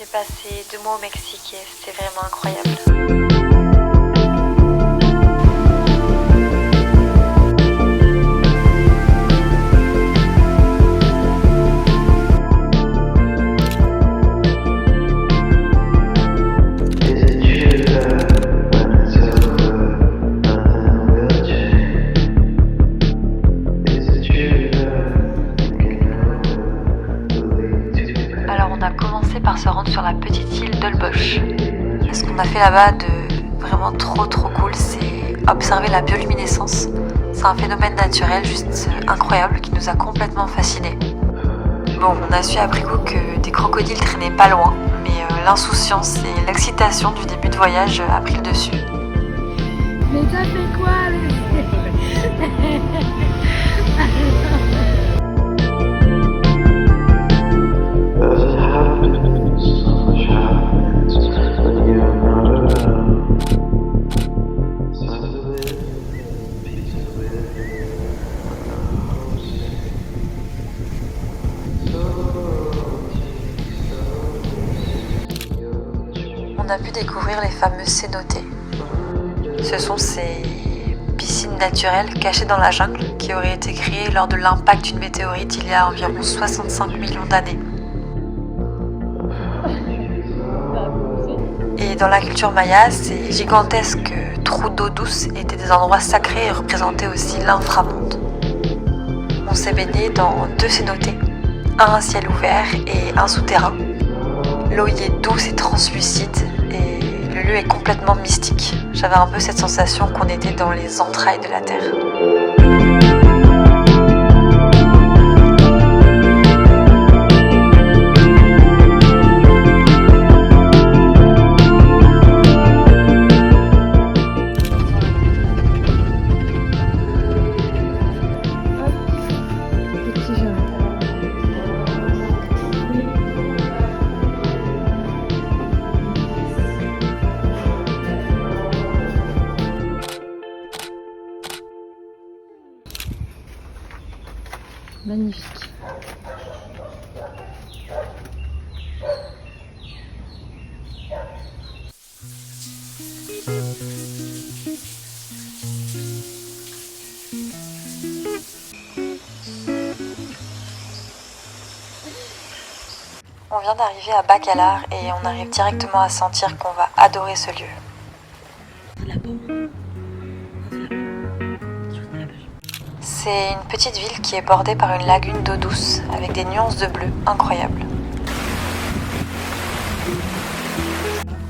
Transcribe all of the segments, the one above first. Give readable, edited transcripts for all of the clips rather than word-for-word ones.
J'ai passé 2 mois au Mexique et c'était vraiment incroyable. Alors on a commencé par se rendre sur la petite île d'Holbox. Ce qu'on a fait là-bas de vraiment trop cool, c'est observer la bioluminescence. C'est un phénomène naturel juste incroyable qui nous a complètement fascinés. Bon, on a su après coup que des crocodiles traînaient pas loin, mais l'insouciance et l'excitation du début de voyage a pris le dessus. Mais ça fait quoi On a pu découvrir les fameuses cénotées. Ce sont ces piscines naturelles cachées dans la jungle qui auraient été créées lors de l'impact d'une météorite il y a environ 65 millions d'années. Et dans la culture maya, ces gigantesques trous d'eau douce étaient des endroits sacrés et représentaient aussi l'inframonde. On s'est baigné dans 2 cénotées, un à ciel ouvert et un souterrain. L'eau y est douce et translucide et le lieu est complètement mystique. J'avais un peu cette sensation qu'on était dans les entrailles de la Terre. Magnifique. On vient d'arriver à Bacalar et on arrive directement à sentir qu'on va adorer ce lieu. C'est une petite ville qui est bordée par une lagune d'eau douce avec des nuances de bleu incroyables.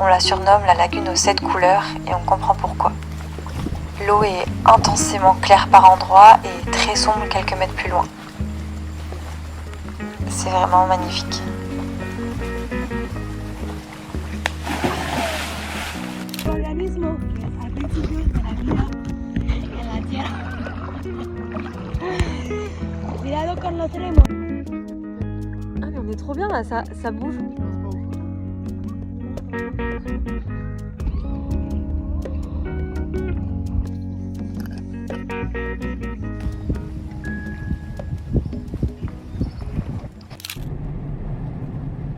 On la surnomme la lagune aux 7 couleurs et on comprend pourquoi. L'eau est intensément claire par endroits et très sombre quelques mètres plus loin. C'est vraiment magnifique. Organismo al principio de la vida en la tierra. Cuidado con los remos. Ah mais on est trop bien là, ça bouge.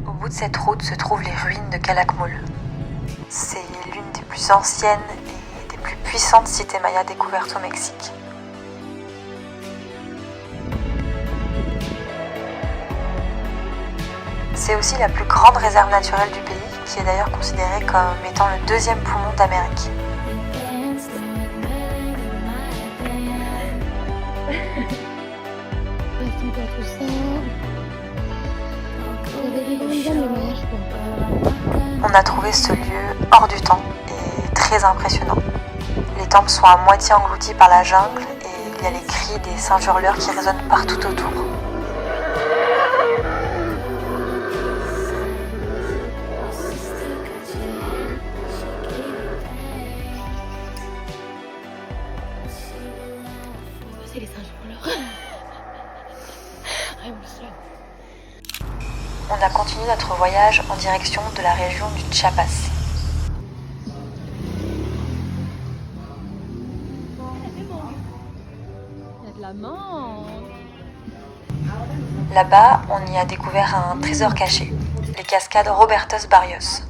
Au bout de cette route se trouvent les ruines de Calakmul. C'est l'une des plus anciennes et des plus puissantes cités mayas découvertes au Mexique. C'est aussi la plus grande réserve naturelle du pays, qui est d'ailleurs considérée comme étant le 2e poumon d'Amérique. On a trouvé ce lieu hors du temps et très impressionnant. Les temples sont à moitié engloutis par la jungle et il y a les cris des singes hurleurs qui résonnent partout autour. C'est les singes hurleurs. On a continué notre voyage en direction de la région du Chiapas. Il y a de la menthe. Là-bas, on y a découvert un trésor caché, les cascades Robertos Barrios.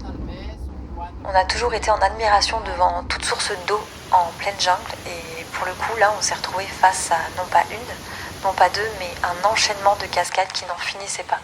On a toujours été en admiration devant toute source d'eau en pleine jungle et pour le coup là on s'est retrouvé face à non pas une, non pas deux, mais un enchaînement de cascades qui n'en finissait pas.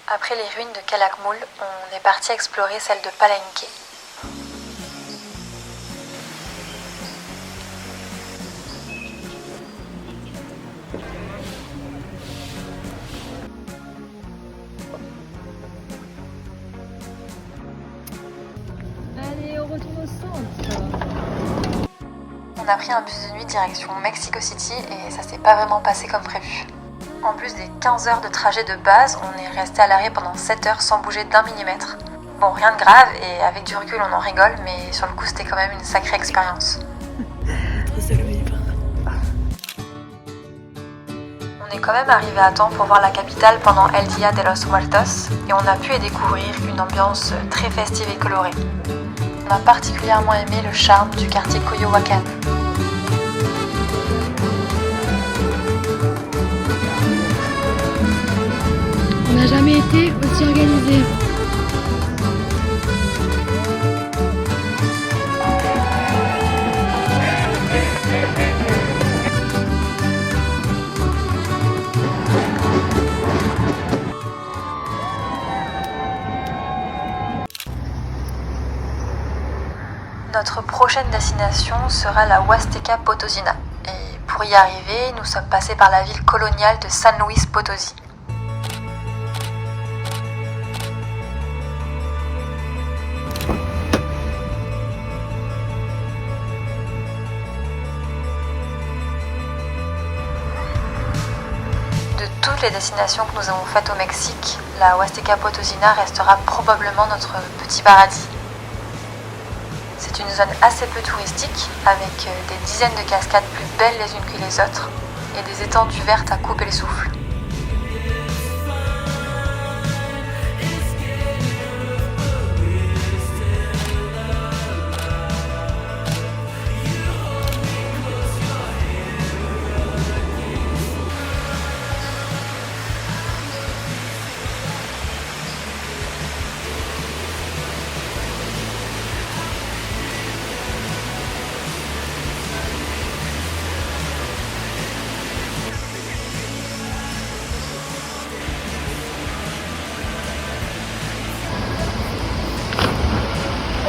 Après les ruines de Calakmul, on est parti explorer celle de Palenque. Allez, on retourne au centre. On a pris un bus de nuit direction Mexico City et ça s'est pas vraiment passé comme prévu. En plus des 15 heures de trajet de base, on est resté à l'arrêt pendant 7 heures sans bouger d'un millimètre. Bon, rien de grave et avec du recul on en rigole, mais sur le coup c'était quand même une sacrée expérience. Trop seul vivre. On est quand même arrivé à temps pour voir la capitale pendant El Dia de los Muertos et on a pu y découvrir une ambiance très festive et colorée. On a particulièrement aimé le charme du quartier Coyoacán. On n'a jamais été aussi organisé. Notre prochaine destination sera la Huasteca Potosina. Et pour y arriver, nous sommes passés par la ville coloniale de San Luis Potosí. De toutes les destinations que nous avons faites au Mexique, la Huasteca Potosina restera probablement notre petit paradis. C'est une zone assez peu touristique, avec des dizaines de cascades plus belles les unes que les autres, et des étendues vertes à couper le souffle.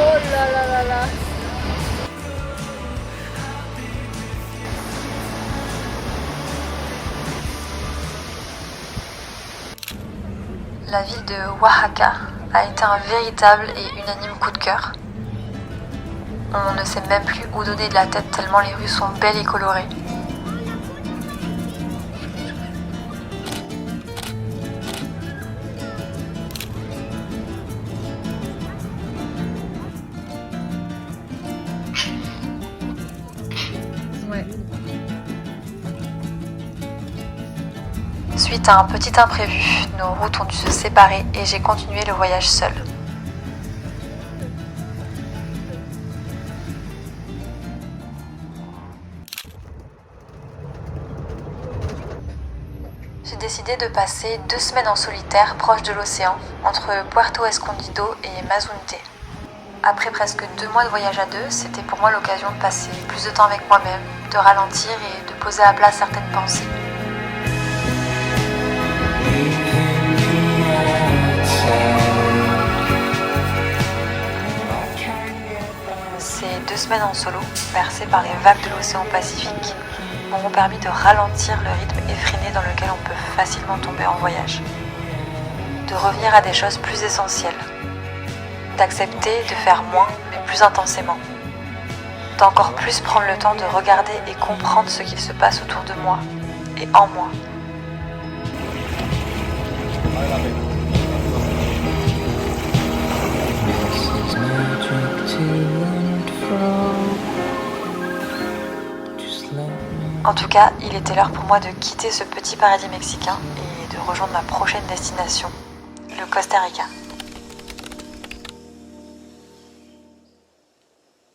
Oh là là là là. La ville de Oaxaca a été un véritable et unanime coup de cœur. On ne sait même plus où donner de la tête tellement les rues sont belles et colorées. Ouais. Suite à un petit imprévu, nos routes ont dû se séparer et j'ai continué le voyage seul. J'ai décidé de passer 2 semaines en solitaire proche de l'océan, entre Puerto Escondido et Mazunte. Après presque 2 mois de voyage à deux, c'était pour moi l'occasion de passer plus de temps avec moi-même, de ralentir et de poser à plat certaines pensées. Ces 2 semaines en solo, bercées par les vagues de l'océan Pacifique, m'ont permis de ralentir le rythme effréné dans lequel on peut facilement tomber en voyage. De revenir à des choses plus essentielles. D'accepter de faire moins, mais plus intensément. d'encore plus prendre le temps de regarder et comprendre ce qu'il se passe autour de moi et en moi. En tout cas, il était l'heure pour moi de quitter ce petit paradis mexicain et de rejoindre ma prochaine destination, le Costa Rica.